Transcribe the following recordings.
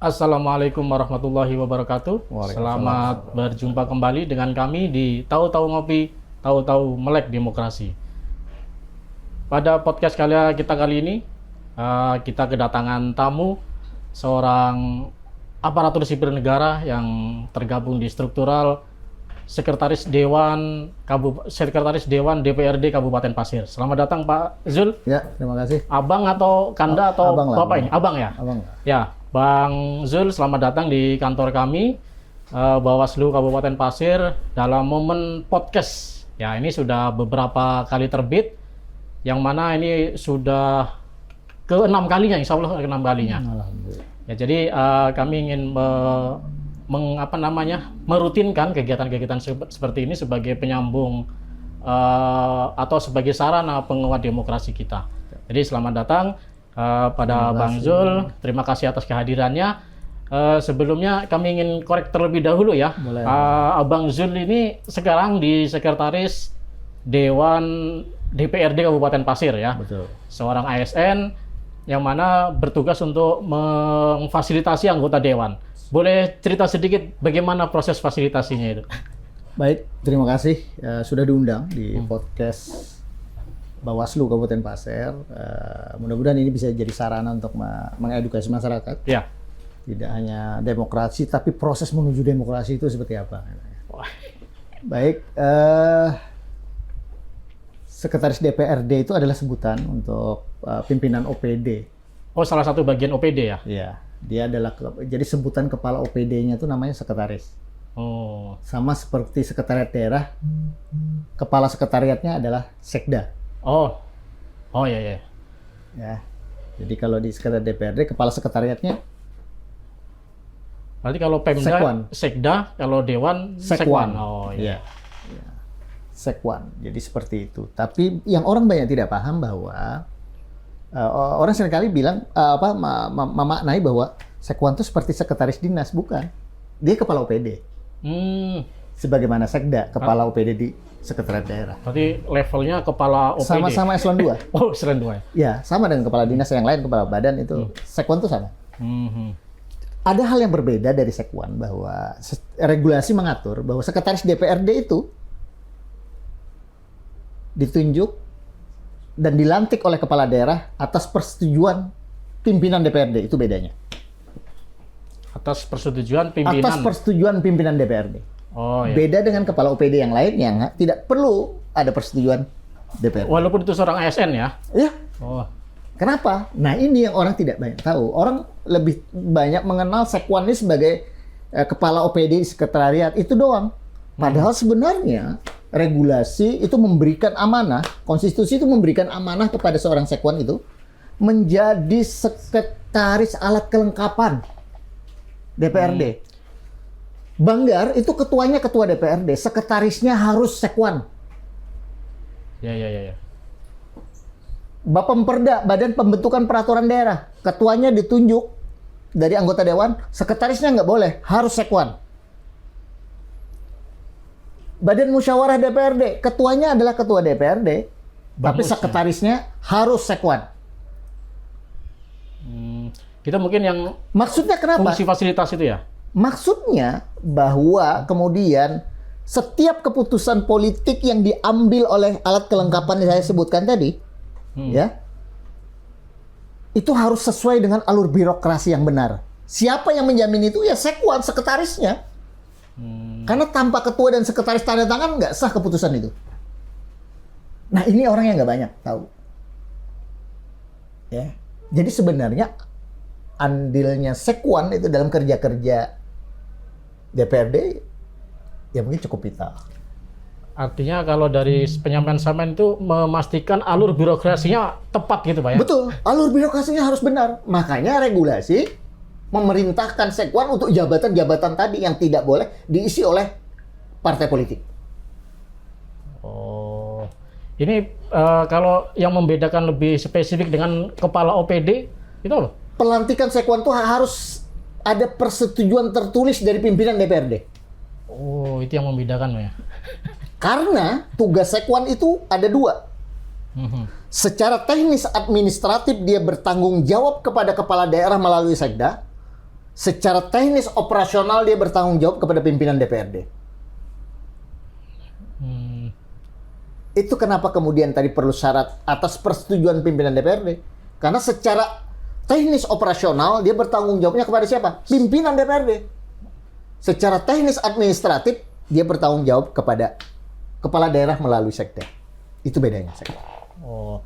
Assalamualaikum warahmatullahi wabarakatuh. Selamat berjumpa kembali dengan kami di Tahu-Tahu Ngopi, Tahu-Tahu Melek Demokrasi. Pada podcast kita kali ini, kita kedatangan tamu, seorang aparatur sipil negara yang tergabung di struktural Sekretaris Dewan DPRD Kabupaten Pasir. Selamat datang Pak Zul. Ya, terima kasih. Abang atau Kanda atau abang Bapak lah, ini? Abang ya? Abang. Ya, Bang Zul, selamat datang di kantor kami, Bawaslu Kabupaten Pasir, dalam momen podcast. Ya, ini sudah beberapa kali terbit, yang mana ini sudah ke-6 kalinya, insya Allah ke-6 kalinya. Ya, jadi kami ingin merutinkan kegiatan-kegiatan seperti ini sebagai penyambung atau sebagai sarana penguat demokrasi kita. Jadi selamat datang pada Bang Zul, terima kasih atas kehadirannya. Sebelumnya kami ingin korek terlebih dahulu ya. Abang Zul ini sekarang di Sekretaris Dewan DPRD Kabupaten Pasir ya. Betul. Seorang ASN yang mana bertugas untuk memfasilitasi anggota dewan. Boleh cerita sedikit bagaimana proses fasilitasinya itu? Baik, terima kasih sudah diundang di podcast Bawaslu Kabupaten Pasir. Mudah-mudahan ini bisa jadi sarana untuk mengedukasi masyarakat. Ya. Tidak hanya demokrasi, tapi proses menuju demokrasi itu seperti apa. Baik, Sekretaris DPRD itu adalah sebutan untuk pimpinan OPD. Oh, salah satu bagian OPD ya? Iya, dia adalah, jadi sebutan kepala OPD-nya itu namanya sekretaris. Oh. Sama seperti sekretariat daerah, kepala sekretariatnya adalah sekda. Oh ya. Ya, jadi kalau di sekretariat DPRD, kepala sekretariatnya berarti kalau Pemda Sekwan. Sekda, kalau Dewan Sekwan. Oh iya. Ya. Sekwan. Jadi seperti itu. Tapi yang orang banyak tidak paham bahwa orang seringkali bilang memaknai bahwa Sekwan itu seperti sekretaris dinas, bukan. Dia kepala OPD. Sebagaimana sekda, kepala OPD di sekretariat daerah. Berarti levelnya kepala OPD. Sama-sama eselon 2. Oh, eselon 2. Ya, sama dengan kepala dinas yang lain, kepala badan itu. Sekwan itu sama. Ada hal yang berbeda dari Sekwan, bahwa regulasi mengatur bahwa sekretaris DPRD itu ditunjuk dan dilantik oleh kepala daerah atas persetujuan pimpinan DPRD. Itu bedanya. Atas persetujuan pimpinan. Atas persetujuan pimpinan DPRD. Oh iya. Beda dengan kepala OPD yang lain yang tidak perlu ada persetujuan DPRD. Walaupun itu seorang ASN ya? Ya. Oh. Kenapa? Nah, ini yang orang tidak banyak tahu. Orang lebih banyak mengenal Sekwan ini sebagai kepala OPD di sekretariat, itu doang. Padahal sebenarnya regulasi itu memberikan amanah, konstitusi itu memberikan amanah kepada seorang Sekwan itu menjadi sekretaris alat kelengkapan DPRD. Banggar itu ketuanya ketua DPRD, sekretarisnya harus Sekwan. Ya. Bapemperda, Badan Pembentukan Peraturan Daerah, ketuanya ditunjuk dari anggota dewan, sekretarisnya nggak boleh, harus Sekwan. Badan Musyawarah DPRD, ketuanya adalah ketua DPRD, tapi sekretarisnya harus Sekwan. Kita mungkin yang maksudnya kenapa? Fungsi fasilitas itu ya? Maksudnya bahwa kemudian setiap keputusan politik yang diambil oleh alat kelengkapan yang saya sebutkan tadi, ya, itu harus sesuai dengan alur birokrasi yang benar. Siapa yang menjamin itu? Ya Sekwan, sekretarisnya. Karena tanpa ketua dan sekretaris tanda tangan nggak sah keputusan itu. Nah, ini orang yang nggak banyak tahu. Ya, jadi sebenarnya andilnya Sekwan itu dalam kerja-kerja DPRD ya mungkin cukup vital. Artinya kalau dari penyampaian sampean itu memastikan alur birokrasinya tepat gitu Pak ya? Betul, alur birokrasinya harus benar. Makanya regulasi memerintahkan Sekwan untuk jabatan-jabatan tadi yang tidak boleh diisi oleh partai politik. Oh, ini kalau yang membedakan lebih spesifik dengan kepala OPD itu apa? Pelantikan Sekwan itu harus ada persetujuan tertulis dari pimpinan DPRD. Oh, itu yang membedakan ya? Karena tugas Sekwan itu ada dua. Secara teknis administratif dia bertanggung jawab kepada kepala daerah melalui sekda. Secara teknis operasional dia bertanggung jawab kepada pimpinan DPRD. Itu kenapa kemudian tadi perlu syarat atas persetujuan pimpinan DPRD. Karena secara teknis operasional dia bertanggung jawabnya kepada siapa? Pimpinan DPRD. Secara teknis administratif dia bertanggung jawab kepada kepala daerah melalui sekda. Itu bedanya. Oh.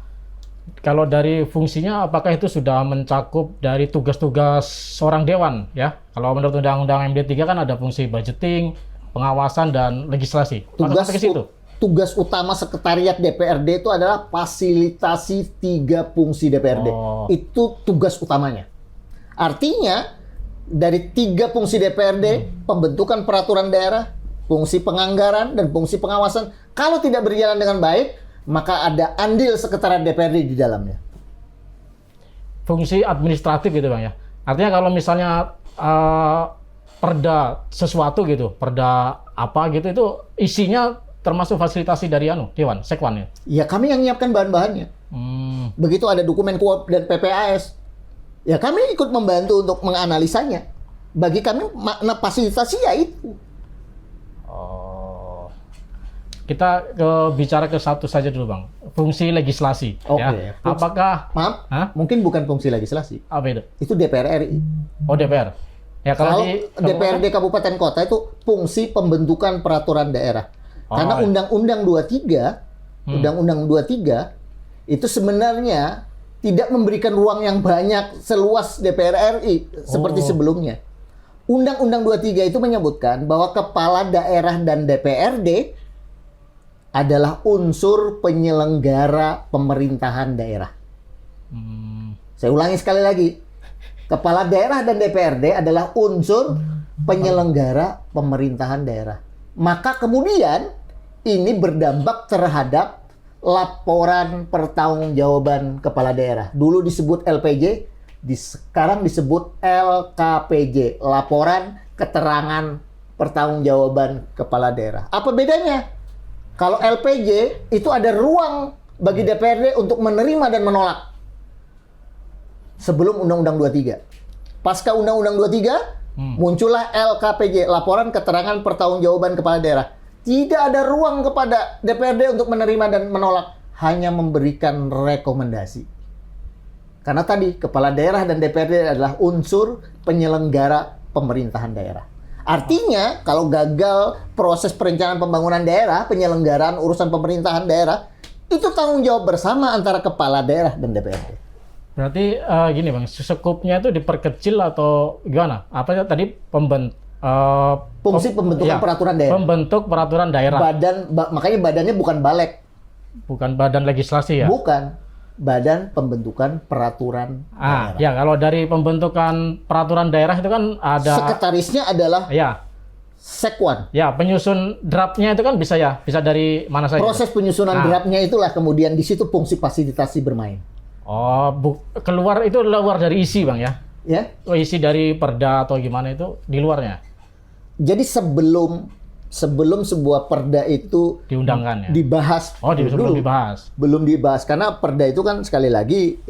Kalau dari fungsinya, apakah itu sudah mencakup dari tugas-tugas seorang dewan, ya? Kalau menurut Undang-Undang MD3 kan ada fungsi budgeting, pengawasan, dan legislasi. Tugas utama sekretariat DPRD itu adalah fasilitasi 3 fungsi DPRD. Oh. Itu tugas utamanya. Artinya, dari 3 fungsi DPRD, pembentukan peraturan daerah, fungsi penganggaran, dan fungsi pengawasan, kalau tidak berjalan dengan baik, maka ada andil sekretariat DPRD di dalamnya. Fungsi administratif gitu Bang ya. Artinya kalau misalnya perda sesuatu gitu, perda apa gitu, itu isinya termasuk fasilitasi dari Dewan, Sekwan ya? Ya kami yang menyiapkan bahan-bahannya. Begitu ada dokumen KUAP dan PPAS, ya kami ikut membantu untuk menganalisanya. Bagi kami makna fasilitasi ya itu. Kita bicara ke satu saja dulu Bang, fungsi legislasi. Oke. Ya. Apakah? Maaf, mungkin bukan fungsi legislasi. Apa itu? Itu DPR RI. Oh DPR. Ya kalau DPRD Kabupaten Kota itu fungsi pembentukan peraturan daerah. Karena Undang-Undang 23, Undang-Undang 23 itu sebenarnya tidak memberikan ruang yang banyak seluas DPR RI seperti sebelumnya. Undang-Undang 23 itu menyebutkan bahwa kepala daerah dan DPRD adalah unsur penyelenggara pemerintahan daerah. Saya ulangi sekali lagi. Kepala daerah dan DPRD adalah unsur penyelenggara pemerintahan daerah. Maka kemudian ini berdampak terhadap laporan pertanggungjawaban kepala daerah. Dulu disebut LPJ, sekarang disebut LKPJ, laporan keterangan pertanggungjawaban kepala daerah. Apa bedanya? Kalau LPJ itu ada ruang bagi DPRD untuk menerima dan menolak sebelum Undang-Undang 23. Pasca Undang-Undang 23, muncullah LKPJ, laporan keterangan pertanggungjawaban kepala daerah. Tidak ada ruang kepada DPRD untuk menerima dan menolak, hanya memberikan rekomendasi. Karena tadi kepala daerah dan DPRD adalah unsur penyelenggara pemerintahan daerah. Artinya, kalau gagal proses perencanaan pembangunan daerah, penyelenggaraan urusan pemerintahan daerah, itu tanggung jawab bersama antara kepala daerah dan DPRD. Berarti gini Bang, skupnya itu diperkecil atau gimana? Apa tadi fungsi pembentukan peraturan daerah. Pembentuk peraturan daerah. Makanya badannya bukan balek. Bukan badan legislasi ya? Bukan. Badan Pembentukan Peraturan Daerah. Ya, kalau dari pembentukan peraturan daerah itu kan ada sekretarisnya adalah Sekwan. Ya, penyusun draftnya itu kan bisa dari mana saja. Proses penyusunan draftnya itulah kemudian di situ fungsi fasilitasi bermain. Oh, keluar dari isi Bang ya? Ya. Isi dari perda atau gimana itu di luarnya. Jadi sebelum sebuah perda itu diundangkan ya? Dibahas. Belum dibahas karena perda itu kan sekali lagi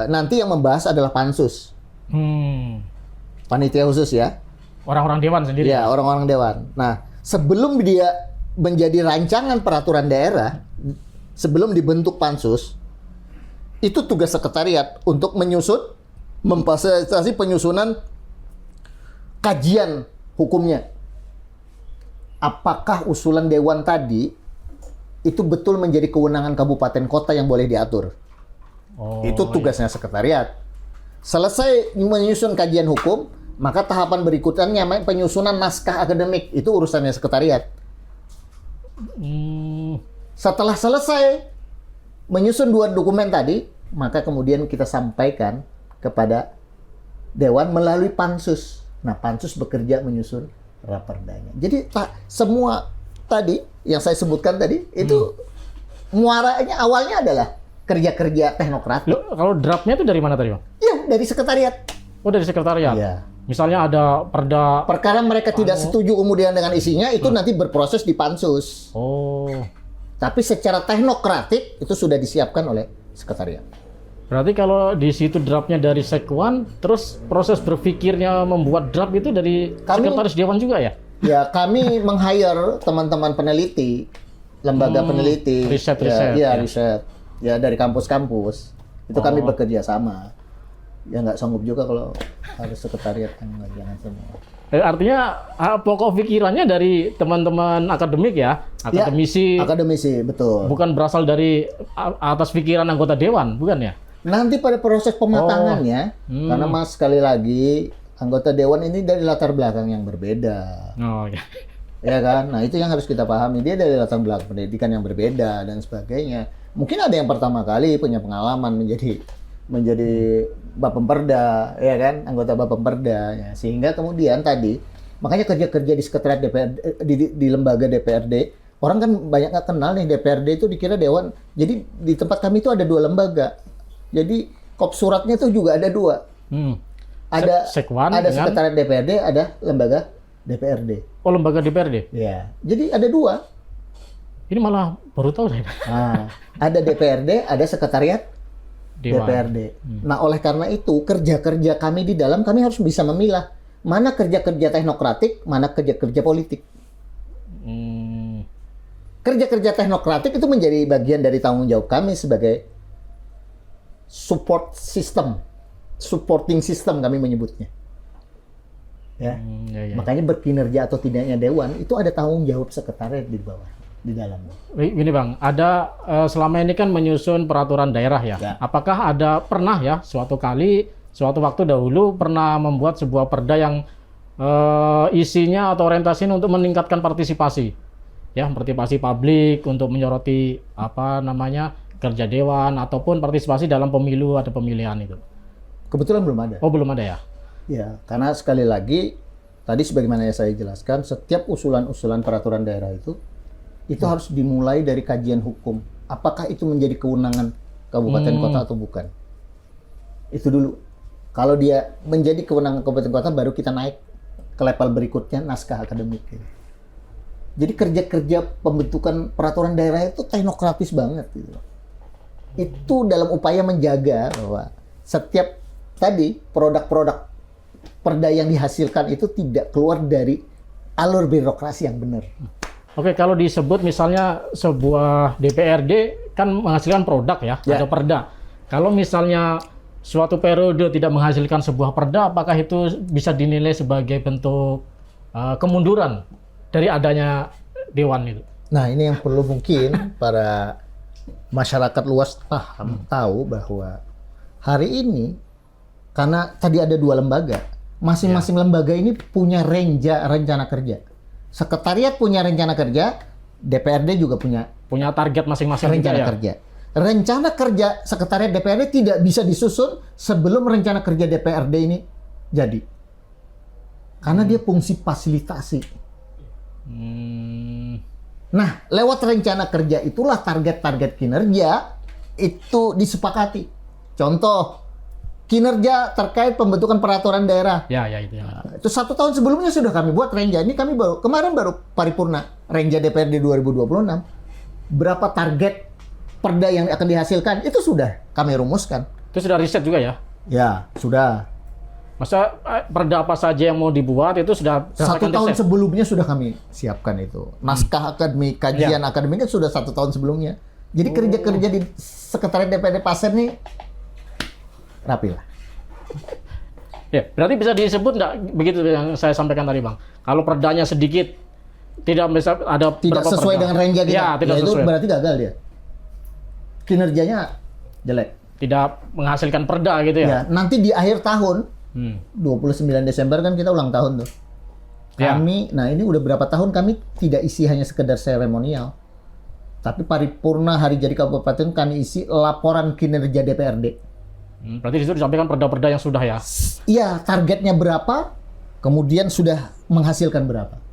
nanti yang membahas adalah pansus. Panitia khusus ya. Orang-orang dewan sendiri. Ya, orang-orang dewan. Nah, sebelum dia menjadi rancangan peraturan daerah, sebelum dibentuk pansus, itu tugas sekretariat untuk menyusun, memfasilitasi penyusunan kajian hukumnya. Apakah usulan dewan tadi itu betul menjadi kewenangan kabupaten kota yang boleh diatur? Itu tugasnya sekretariat. Selesai menyusun kajian hukum, maka tahapan berikutnya penyusunan naskah akademik, itu urusannya sekretariat. Setelah selesai menyusun 2 dokumen tadi, maka kemudian kita sampaikan kepada dewan melalui pansus. Nah, pansus bekerja menyusun raperdanya. Jadi semua tadi yang saya sebutkan tadi itu muaranya awalnya adalah kerja-kerja teknokratik. Kalau draftnya itu dari mana tadi Bang? Ya, dari sekretariat. Oh, dari sekretariat. Ya. Misalnya ada perkara mereka tidak setuju kemudian dengan isinya, itu nanti berproses di pansus. Oh. Tapi secara teknokratik itu sudah disiapkan oleh sekretariat. Berarti kalau di situ draftnya dari Sekwan, terus proses berpikirnya membuat draft itu dari sekretaris dewan juga ya? Ya, kami meng-hire teman-teman peneliti, lembaga peneliti, riset. riset, ya dari kampus-kampus. Itu kami bekerja sama. Ya nggak sanggup juga kalau harus sekretariat, jangan semua. Artinya pokok pikirannya dari teman-teman akademik ya, akademisi. Ya, akademisi, betul. Bukan berasal dari atas pikiran anggota dewan, bukan ya? Nanti pada proses pematangannya, karena Mas sekali lagi anggota dewan ini dari latar belakang yang berbeda. Oh ya. Ya kan? Nah, itu yang harus kita pahami. Dia dari latar belakang pendidikan yang berbeda dan sebagainya. Mungkin ada yang pertama kali punya pengalaman menjadi Bapemperda, ya kan? Anggota Bapemperda ya. Sehingga kemudian tadi makanya kerja-kerja di sekretariat DPRD di lembaga DPRD, orang kan banyak nggak kenal nih DPRD itu dikira dewan. Jadi di tempat kami itu ada 2 lembaga. Jadi kop suratnya itu juga ada 2. Ada Sekwan ada dengan sekretariat DPRD, ada lembaga DPRD. Oh, lembaga DPRD. Ya. Jadi ada 2. Ini malah baru tahu saya. Nah, ada DPRD, ada sekretariat Dewan. DPRD. Nah, oleh karena itu kerja-kerja kami di dalam kami harus bisa memilah mana kerja-kerja teknokratik, mana kerja-kerja politik. Kerja-kerja teknokratik itu menjadi bagian dari tanggung jawab kami sebagai support system, supporting system kami menyebutnya. Ya. Makanya berkinerja atau tidaknya dewan itu ada tanggung jawab sekretariat di bawah, di dalamnya. Ini Bang, ada selama ini kan menyusun peraturan daerah ya. Apakah ada pernah ya suatu waktu dahulu pernah membuat sebuah perda yang isinya atau orientasinya untuk meningkatkan partisipasi, ya, partisipasi publik untuk menyoroti kerja dewan ataupun partisipasi dalam pemilu atau pemilihan itu? Kebetulan belum ada. Oh, belum ada ya? Ya, karena sekali lagi tadi sebagaimana yang saya jelaskan, setiap usulan-usulan peraturan daerah itu harus dimulai dari kajian hukum. Apakah itu menjadi kewenangan kabupaten kota atau bukan? Itu dulu. Kalau dia menjadi kewenangan kabupaten kota, baru kita naik ke level berikutnya, naskah akademik. Jadi kerja-kerja pembentukan peraturan daerah itu teknokratis banget gitu. Itu dalam upaya menjaga bahwa setiap tadi produk-produk perda yang dihasilkan itu tidak keluar dari alur birokrasi yang benar. Oke, kalau disebut misalnya sebuah DPRD kan menghasilkan produk ya, ada perda. Kalau misalnya suatu periode tidak menghasilkan sebuah perda, apakah itu bisa dinilai sebagai bentuk kemunduran dari adanya dewan itu? Nah, ini yang perlu mungkin para masyarakat luas tahu bahwa hari ini karena tadi ada 2 lembaga, masing-masing lembaga ini punya rencana kerja. Sekretariat punya rencana kerja, DPRD juga punya target masing-masing rencana kerja. Rencana kerja sekretariat DPRD tidak bisa disusun sebelum rencana kerja DPRD ini jadi. Karena dia fungsi fasilitasi. Nah, lewat rencana kerja itulah target-target kinerja itu disepakati. Contoh, kinerja terkait pembentukan peraturan daerah. Ya itu. Itu 1 tahun sebelumnya sudah kami buat renja. Ini kami kemarin baru paripurna renja DPRD 2026. Berapa target perda yang akan dihasilkan itu sudah kami rumuskan. Itu sudah riset juga ya? Ya, sudah. Masa perda apa saja yang mau dibuat itu sudah 1 tahun sebelumnya sudah kami siapkan itu. Naskah akademik, kajian akademiknya sudah 1 tahun sebelumnya. Jadi kerja-kerja di sekretariat DPRD Pasir nih rapi lah. Ya, berarti bisa disebut nggak begitu yang saya sampaikan tadi, Bang? Kalau perdanya sedikit, tidak bisa ada tidak sesuai perda dengan renja kita. Ya, tidak itu sesuai. berarti gagal dia. Kinerjanya jelek. Tidak menghasilkan perda gitu ya? Ya, nanti di akhir tahun 29 Desember kan kita ulang tahun tuh. Kami, nah ini udah berapa tahun kami tidak isi hanya sekedar seremonial. Tapi paripurna hari jadi kabupaten kami isi laporan kinerja DPRD. Berarti di situ disampaikan perda-perda yang sudah ya? Iya, targetnya berapa, kemudian sudah menghasilkan berapa.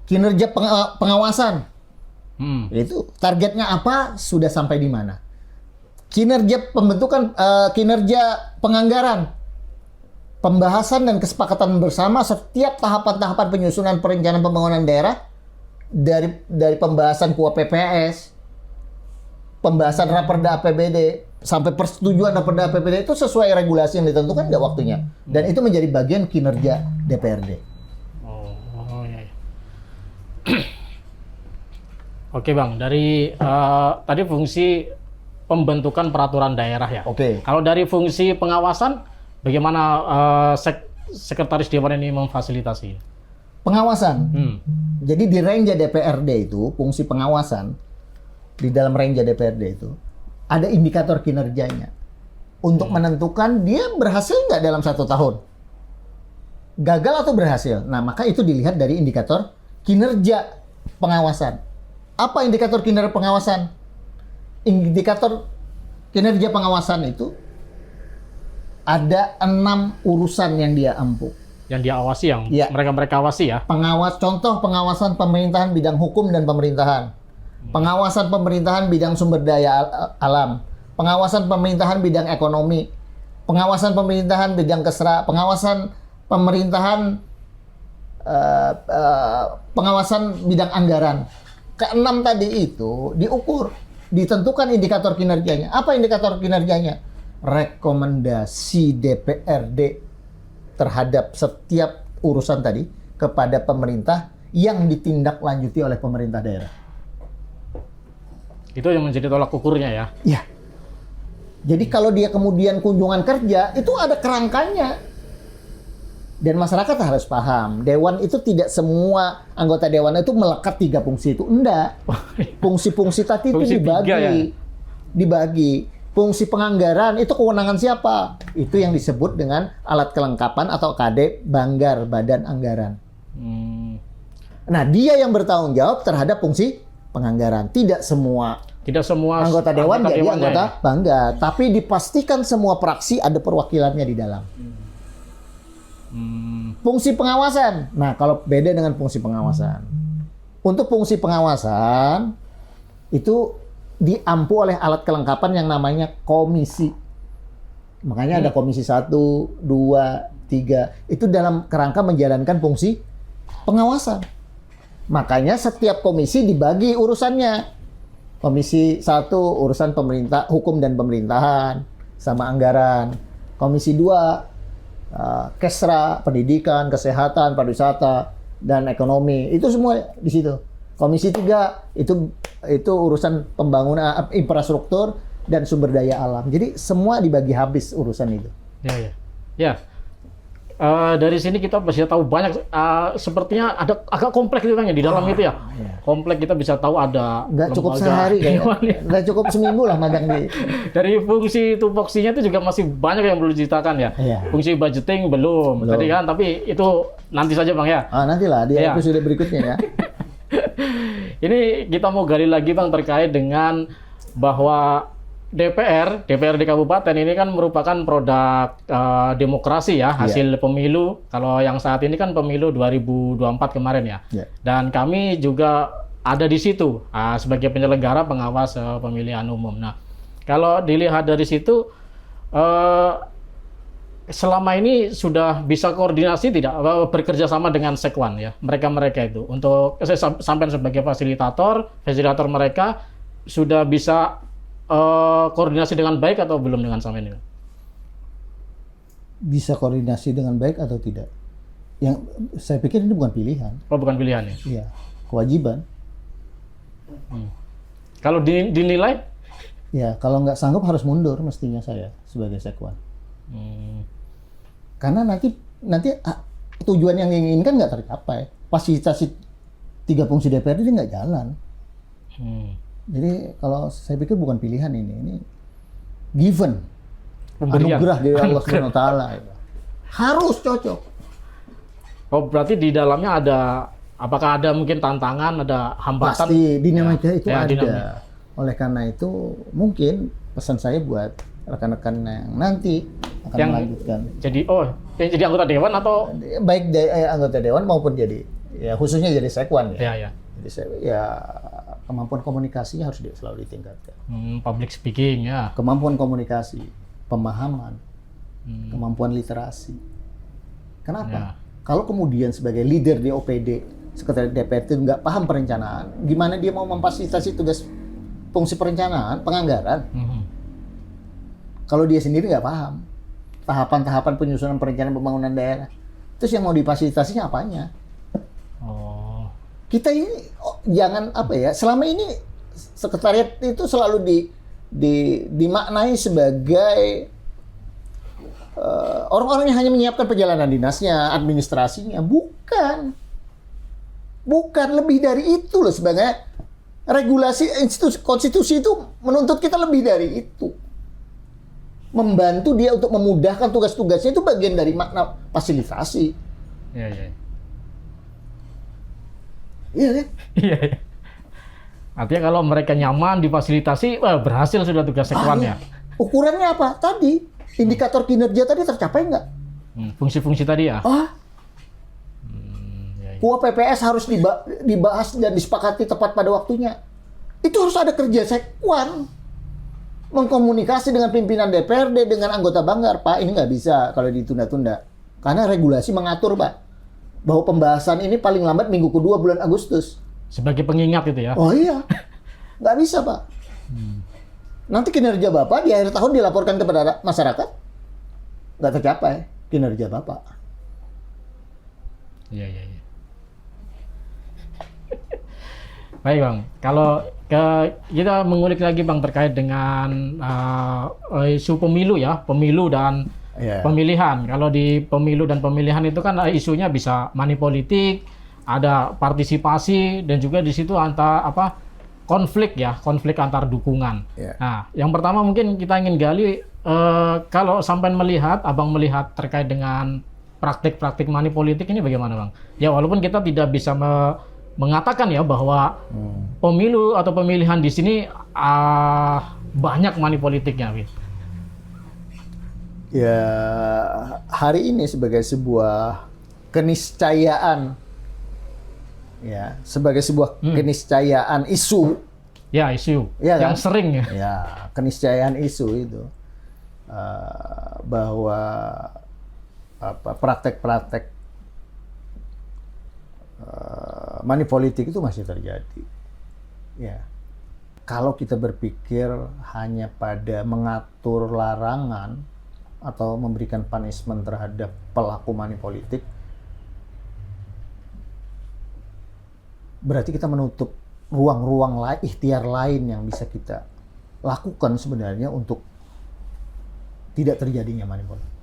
Kinerja pengawasan, itu targetnya apa, sudah sampai di mana. Kinerja pembentukan, kinerja penganggaran, pembahasan dan kesepakatan bersama setiap tahapan-tahapan penyusunan perencanaan pembangunan daerah dari pembahasan KUA PPS, pembahasan Raperda APBD, sampai persetujuan daripada PPT itu sesuai regulasi yang ditentukan nggak waktunya. Dan itu menjadi bagian kinerja DPRD. Oh ya. Oke Bang, dari tadi fungsi pembentukan peraturan daerah ya. Oke. Kalau dari fungsi pengawasan, bagaimana sekretaris dewan ini memfasilitasi? Pengawasan. Jadi di range DPRD itu, fungsi pengawasan di dalam range DPRD itu ada indikator kinerjanya untuk menentukan dia berhasil nggak dalam 1 tahun, gagal atau berhasil. Nah, maka itu dilihat dari indikator kinerja pengawasan. Apa indikator kinerja pengawasan? Indikator kinerja pengawasan itu ada 6 urusan yang dia ampu. Yang dia awasi, yang Ya. mereka awasi ya. Contoh pengawasan pemerintahan bidang hukum dan pemerintahan. Pengawasan pemerintahan bidang sumber daya alam. Pengawasan pemerintahan bidang ekonomi. Pengawasan pemerintahan bidang kesra. Pengawasan pemerintahan pengawasan bidang anggaran. Ke-6 tadi itu diukur, ditentukan indikator kinerjanya. Apa indikator kinerjanya? Rekomendasi DPRD terhadap setiap urusan tadi kepada pemerintah yang ditindaklanjuti oleh pemerintah daerah. Itu yang menjadi tolak ukurnya ya. Ya. Jadi kalau dia kemudian kunjungan kerja, itu ada kerangkanya. Dan masyarakat harus paham, dewan itu tidak semua anggota dewan itu melekat 3 fungsi itu. Enggak. Fungsi-fungsi tadi itu Fungsi 3 ya? Dibagi. Fungsi penganggaran itu kewenangan siapa? Itu yang disebut dengan alat kelengkapan atau KD Banggar, Badan Anggaran. Nah, dia yang bertanggung jawab terhadap fungsi penganggaran. Tidak semua anggota dewan jadi anggota Banggar, tapi dipastikan semua fraksi ada perwakilannya di dalam. Fungsi pengawasan. Nah, kalau beda dengan fungsi pengawasan. Untuk fungsi pengawasan itu diampu oleh alat kelengkapan yang namanya komisi. Makanya ada komisi 1, 2, 3. Itu dalam kerangka menjalankan fungsi pengawasan. Makanya setiap komisi dibagi urusannya. Komisi 1 urusan pemerintah, hukum dan pemerintahan sama anggaran. Komisi 2 kesra, pendidikan, kesehatan, pariwisata dan ekonomi. Itu semua di situ. Komisi 3 itu urusan pembangunan infrastruktur dan sumber daya alam. Jadi semua dibagi habis urusan itu. Ya. Dari sini kita bisa tahu banyak. Sepertinya ada agak kompleks itu kan ya di dalam itu ya. Kompleks, kita bisa tahu ada. Nggak cukup sehari kayaknya. Nggak cukup seminggu lah magang di. Dari fungsi tupoksinya itu juga masih banyak yang perlu diceritakan ya. Fungsi budgeting belum. Tadi kan, tapi itu nanti saja Bang ya. Nantilah di episode berikutnya ya. Ini kita mau gali lagi Bang terkait dengan bahwa DPRD Kabupaten ini kan merupakan produk demokrasi ya, hasil pemilu. Kalau yang saat ini kan pemilu 2024 kemarin ya. Dan kami juga ada di situ sebagai penyelenggara pengawas pemilihan umum. Nah, kalau dilihat dari situ, selama ini sudah bisa koordinasi tidak bekerja sama dengan Sekwan ya, mereka itu untuk sampai sebagai fasilitator mereka sudah bisa koordinasi dengan baik atau belum dengan sama ini? Bisa koordinasi dengan baik atau tidak? Yang saya pikir ini bukan pilihan. Oh, bukan pilihan ya? Iya, kewajiban. Kalau dinilai? Ya, kalau nggak sanggup harus mundur mestinya saya sebagai Sekwan. Karena nanti tujuan yang diinginkan nggak tercapai. Fasilitasi 3 fungsi DPRD ini nggak jalan. Jadi kalau saya pikir bukan pilihan ini given, anugerah dari Allah SWT. Harus cocok. Oh, berarti di dalamnya apakah ada mungkin tantangan, ada hambatan? Pasti dinamika itu ada. Dinamika. Oleh karena itu mungkin pesan saya buat rekan-rekan yang nanti akan melanjutkan. Jadi anggota dewan atau baik anggota dewan maupun khususnya jadi Sekwan ya. Jadi kemampuan komunikasinya harus selalu ditingkatkan. Public speaking ya. Kemampuan komunikasi, pemahaman, kemampuan literasi. Kenapa? Kalau kemudian sebagai leader di OPD, sekretariat DPR itu nggak paham perencanaan, gimana dia mau memfasilitasi tugas fungsi perencanaan, penganggaran? Kalau dia sendiri nggak paham tahapan-tahapan penyusunan perencanaan pembangunan daerah. Terus yang mau difasilitasinya apanya? Oh. Kita ini jangan apa ya, selama ini sekretariat itu selalu dimaknai sebagai orang-orang yang hanya menyiapkan perjalanan dinasnya, administrasinya. Bukan lebih dari itu loh sebenarnya. Regulasi institusi konstitusi itu menuntut kita lebih dari itu. Membantu dia untuk memudahkan tugas-tugasnya itu bagian dari makna fasilitasi. Iya, iya. Iya kan? Iya. Artinya kalau mereka nyaman difasilitasi, wah, berhasil sudah tugas sekwannya. Iya. Ukurannya apa? Tadi indikator kinerja tadi tercapai nggak? Fungsi-fungsi tadi ya. Iya, iya. Kuah PPS harus dibahas dan disepakati tepat pada waktunya. Itu harus ada kerja sekwan. Mengkomunikasi dengan pimpinan DPRD, dengan anggota Banggar. Pak, ini nggak bisa kalau ditunda-tunda. Karena regulasi mengatur, Pak, bahwa pembahasan ini paling lambat minggu kedua bulan Agustus. Sebagai pengingat itu ya. Oh iya, nggak bisa, Pak. Nanti kinerja Bapak di akhir tahun dilaporkan kepada masyarakat. Nggak tercapai kinerja Bapak. Iya, iya, iya. Baik Bang, kalau kita mengulik lagi Bang terkait dengan isu pemilu ya, pemilu dan pemilihan. Kalau di pemilu dan pemilihan itu kan isunya bisa money politik, ada partisipasi dan juga di situ konflik antar dukungan. Nah, yang pertama mungkin kita ingin gali kalau sampai Abang melihat terkait dengan praktik-praktik money politik ini bagaimana Bang? Ya walaupun kita tidak bisa mengatakan ya bahwa pemilu atau pemilihan di sini banyak money politiknya. Ya, hari ini sebagai sebuah keniscayaan, ya, sebagai sebuah keniscayaan isu. Ya, isu ya, yang kan? sering ya. Ya, keniscayaan isu itu bahwa praktek-praktek money politik itu masih terjadi. Ya, kalau kita berpikir hanya pada mengatur larangan atau memberikan punishment terhadap pelaku money politik, berarti kita menutup ruang-ruang lain, ikhtiar lain yang bisa kita lakukan sebenarnya untuk tidak terjadinya money politik.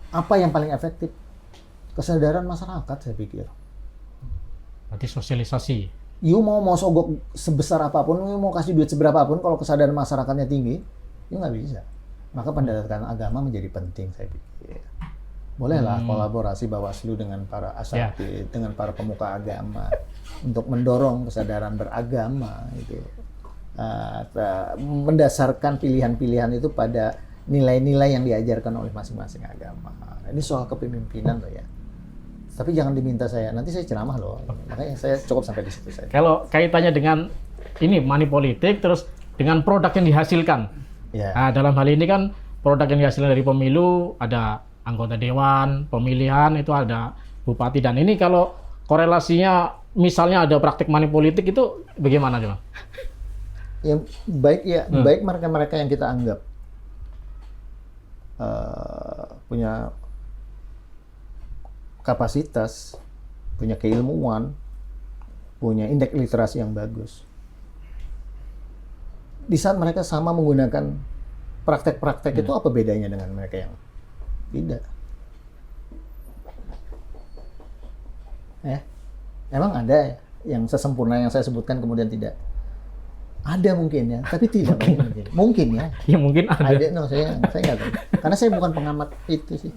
Apa yang paling efektif? Kesadaran masyarakat, saya pikir. Berarti sosialisasi. You mau sogok sebesar apapun, you mau kasih duit seberapapun, kalau kesadaran masyarakatnya tinggi, you nggak bisa. Maka pendekatan agama menjadi penting, saya pikir. Bolehlah kolaborasi Bawaslu dengan para asatidz, dengan para pemuka agama untuk mendorong kesadaran beragama itu. Mendasarkan pilihan-pilihan itu pada nilai-nilai yang diajarkan oleh masing-masing agama. Ini soal kepemimpinan loh ya. Tapi jangan diminta saya, nanti saya ceramah loh. Makanya saya cukup sampai di situ saja. Kalau kaitannya dengan ini money politik, terus dengan produk yang dihasilkan. Nah, dalam hal ini kan produk yang dihasilkan dari pemilu ada anggota dewan, pemilihan itu ada bupati, dan ini kalau korelasinya misalnya ada praktik money politik itu bagaimana coba? Ya baik mereka-mereka yang kita anggap punya kapasitas, punya keilmuan, punya indeks literasi yang bagus. Di saat mereka sama menggunakan praktek-praktek itu, apa bedanya dengan mereka yang tidak? Emang ada yang sesempurna yang saya sebutkan kemudian tidak? Ada mungkin ya, tapi tidak mungkin. Mungkin ya. Ya mungkin ada. Saya nggak tahu. Karena saya bukan pengamat itu sih.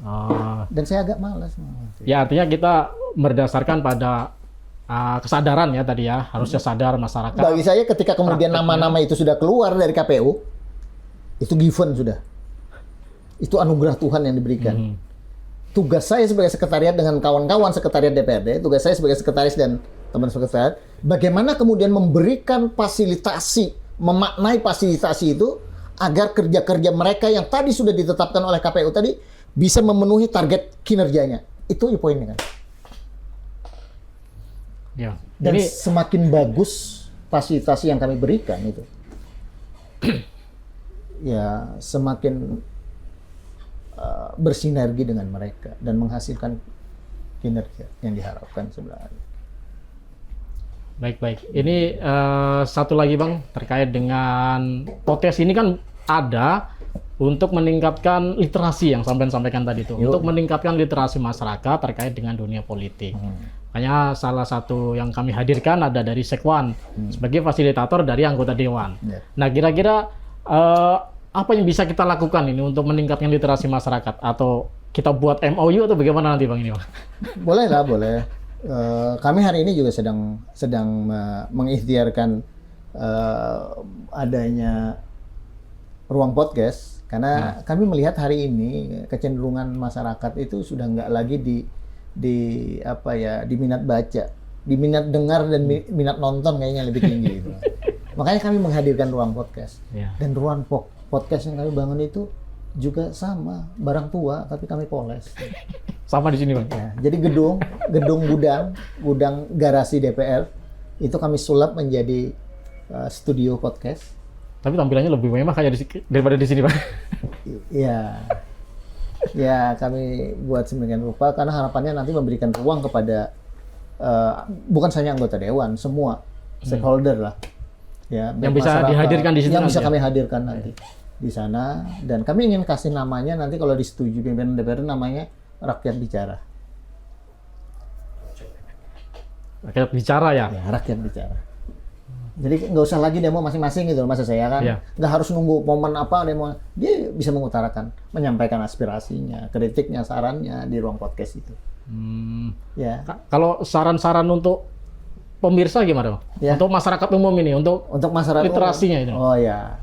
Dan saya agak malas. Ya artinya kita berdasarkan pada kesadaran ya tadi ya, harusnya sadar masyarakat. Bagi saya ketika kemudian nama-nama itu sudah keluar dari KPU, itu given sudah. Itu anugerah Tuhan yang diberikan. Tugas saya sebagai sekretariat dengan kawan-kawan sekretariat DPRD, tugas saya sebagai sekretaris dan teman sekretariat, bagaimana kemudian memberikan fasilitasi, memaknai fasilitasi itu agar kerja-kerja mereka yang tadi sudah ditetapkan oleh KPU tadi bisa memenuhi target kinerjanya. Itu poinnya kan. Ya. Dan Jadi semakin bagus fasilitasi yang kami berikan itu, ya semakin bersinergi dengan mereka dan menghasilkan kinerja yang diharapkan sebenarnya. Baik. Ini satu lagi Bang, terkait dengan podcast ini kan ada untuk meningkatkan literasi yang sampean sampaikan tadi itu. Untuk meningkatkan literasi masyarakat terkait dengan dunia politik. Makanya salah satu yang kami hadirkan ada dari Sekwan sebagai fasilitator dari anggota dewan. Nah, kira-kira apa yang bisa kita lakukan ini untuk meningkatkan literasi masyarakat, atau kita buat MOU atau bagaimana nanti Bang ini Bang? Boleh lah, boleh. Kami hari ini juga sedang mengikhtiarkan adanya ruang podcast, karena kami melihat hari ini kecenderungan masyarakat itu sudah nggak lagi di minat baca, di minat dengar dan minat nonton kayaknya lebih tinggi gitu. Makanya kami menghadirkan ruang podcast. Dan ruang podcast yang kami bangun itu juga sama, barang tua tapi kami poles. Sama di sini Bang. Ya, jadi gudang garasi DPR itu kami sulap menjadi studio podcast. Tapi tampilannya lebih mewah kayak daripada di sini Bang. Iya. Ya, kami buat sedemikian rupa karena harapannya nanti memberikan ruang kepada bukan saja anggota dewan, semua stakeholder lah. Ya, yang bisa dihadirkan di sini. Yang bisa kami hadirkan nanti di sana, dan kami ingin kasih namanya nanti kalau disetujui pimpinan DPR namanya Rakyat Bicara. Rakyat Bicara ya? Ya, Rakyat Bicara. Jadi nggak usah lagi demo masing-masing gitu, maksud saya kan. Nggak harus nunggu momen apa demo, dia bisa mengutarakan, menyampaikan aspirasinya, kritiknya, sarannya di ruang podcast itu. Ya. Kalau saran-saran untuk pemirsa gimana Bang? Untuk masyarakat umum ini, untuk masyarakat literasinya itu. Oh ya.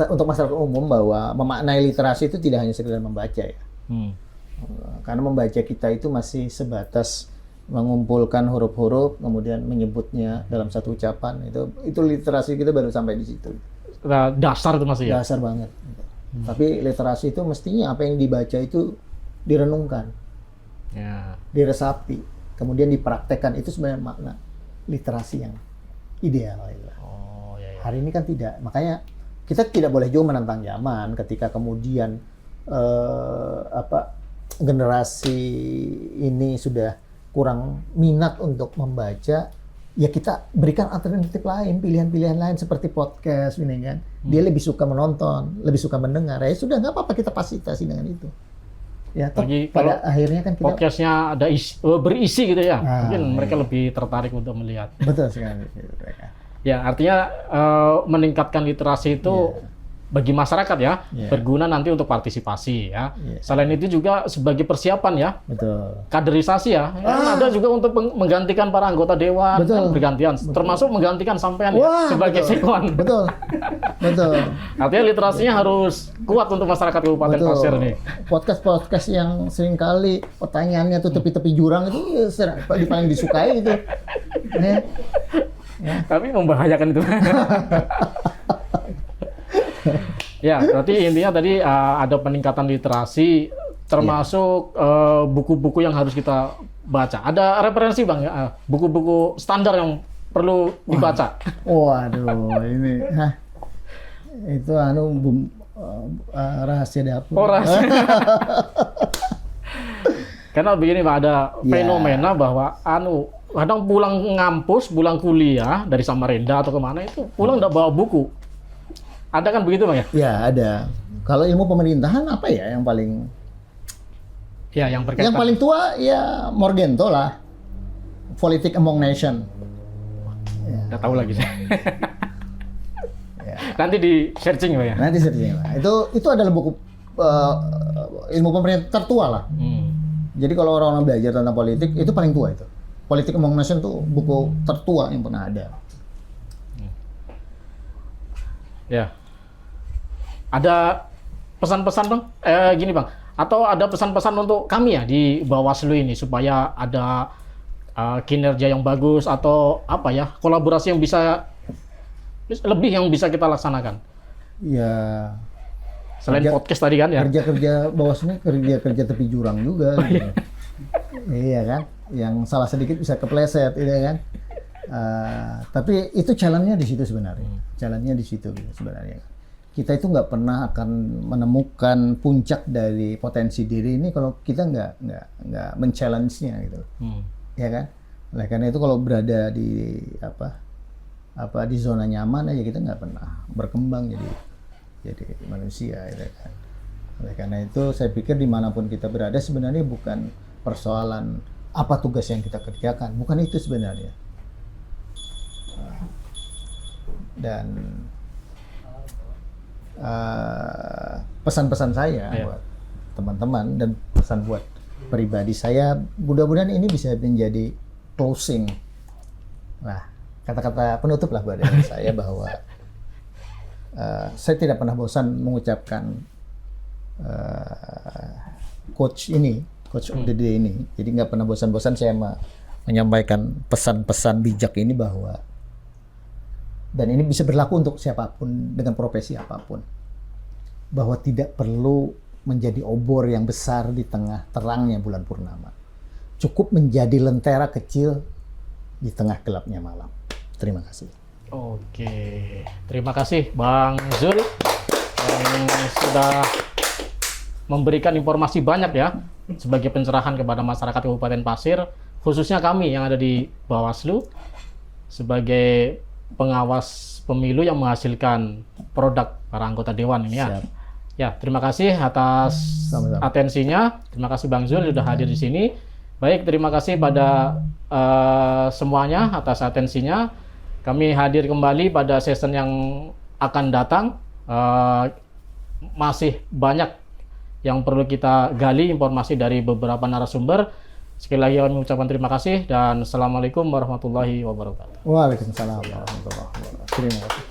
Untuk masyarakat umum bahwa memaknai literasi itu tidak hanya sekedar membaca ya. Karena membaca kita itu masih sebatas mengumpulkan huruf-huruf kemudian menyebutnya dalam satu ucapan, itu literasi kita baru sampai di situ. Dasar itu masih ya? Dasar banget. Tapi literasi itu mestinya apa yang dibaca itu direnungkan, diresapi, kemudian dipraktekkan. Itu sebenarnya makna literasi yang ideal. Hari ini kan tidak, makanya kita tidak boleh juga menentang zaman ketika kemudian generasi ini sudah kurang minat untuk membaca, ya kita berikan alternatif lain, pilihan-pilihan lain seperti podcast ini kan. Dia lebih suka menonton, lebih suka mendengar, ya sudah nggak apa-apa, kita fasilitasi dengan itu. Ya, pada akhirnya kan kita podcastnya ada berisi gitu ya, mungkin mereka lebih tertarik untuk melihat. Betul sekali. Ya, artinya meningkatkan literasi itu bagi masyarakat ya, berguna nanti untuk partisipasi ya. Selain itu juga sebagai persiapan ya, kaderisasi ya. Ada juga untuk menggantikan para anggota dewan, bergantian, termasuk menggantikan sampean ya, sebagai sekwan. Betul. Artinya literasinya harus kuat untuk masyarakat Kabupaten Pasir nih. Podcast yang seringkali pertanyaannya tuh tepi-tepi jurang itu paling disukai itu. Tapi membahayakan itu. Ya, berarti intinya tadi ada peningkatan literasi, termasuk buku-buku yang harus kita baca. Ada referensi Bang ya, buku-buku standar yang perlu dibaca. Waduh, ini itu rahasia dapur. Oh, rahasia. Karena begini Pak, ada fenomena bahwa kadang pulang ngampus, pulang kuliah dari Samarinda atau kemana itu pulang nggak bawa buku. Ada kan begitu Bang ya? Ya ada. Kalau ilmu pemerintahan apa ya yang paling? Ya yang berkaitan. Yang paling tua ya Morgenthau lah. Politics Among Nations. Nggak tahu lagi saya. Nanti di searching Bang ya? Nanti searching lah. Itu adalah buku ilmu pemerintahan tertua lah. Jadi kalau orang-orang belajar tentang politik itu paling tua itu. Politics Among Nations itu buku tertua yang pernah ada. Ya. Ada pesan-pesan Bang? Gini Bang, atau ada pesan-pesan untuk kami ya di Bawaslu ini supaya ada kinerja yang bagus atau apa ya, kolaborasi yang bisa lebih yang bisa kita laksanakan? Ya. Selain podcast tadi kan ya. Kerja Bawaslu kerja tepi jurang juga. Gitu. Iya kan? Yang salah sedikit bisa kepleset, iya kan? Tapi itu challenge-nya di situ sebenarnya. Challenge-nya di situ sebenarnya. kita itu nggak pernah akan menemukan puncak dari potensi diri ini kalau kita nggak men-challenge-nya gitu, ya kan? Oleh karena itu kalau berada di di zona nyaman aja kita nggak pernah berkembang jadi manusia, gitu kan? Oleh karena itu saya pikir dimanapun kita berada sebenarnya bukan persoalan apa tugas yang kita kerjakan, bukan itu sebenarnya. Dan pesan-pesan saya buat teman-teman dan pesan buat pribadi saya, mudah-mudahan ini bisa menjadi closing. Nah, kata-kata penutup lah buat saya bahwa saya tidak pernah bosan mengucapkan coach of the day ini. Jadi nggak pernah bosan-bosan saya menyampaikan pesan-pesan bijak ini bahwa, dan ini bisa berlaku untuk siapapun dengan profesi apapun, bahwa tidak perlu menjadi obor yang besar di tengah terangnya bulan purnama. Cukup menjadi lentera kecil di tengah gelapnya malam. Terima kasih. Oke, terima kasih Bang Zul yang sudah memberikan informasi banyak ya sebagai pencerahan kepada masyarakat Kabupaten Pasir, khususnya kami yang ada di Bawaslu sebagai pengawas pemilu yang menghasilkan produk para anggota dewan ini ya. Siap. Ya, terima kasih atas Sama-sama. atensinya. Terima kasih Bang Zul sudah hadir di sini. Baik, terima kasih pada semuanya atas atensinya. Kami hadir kembali pada season yang akan datang. Masih banyak yang perlu kita gali informasi dari beberapa narasumber. Sekali lagi kami mengucapkan terima kasih dan Assalamualaikum warahmatullahi wabarakatuh. Waalaikumsalam warahmatullahi wabarakatuh. Terima kasih.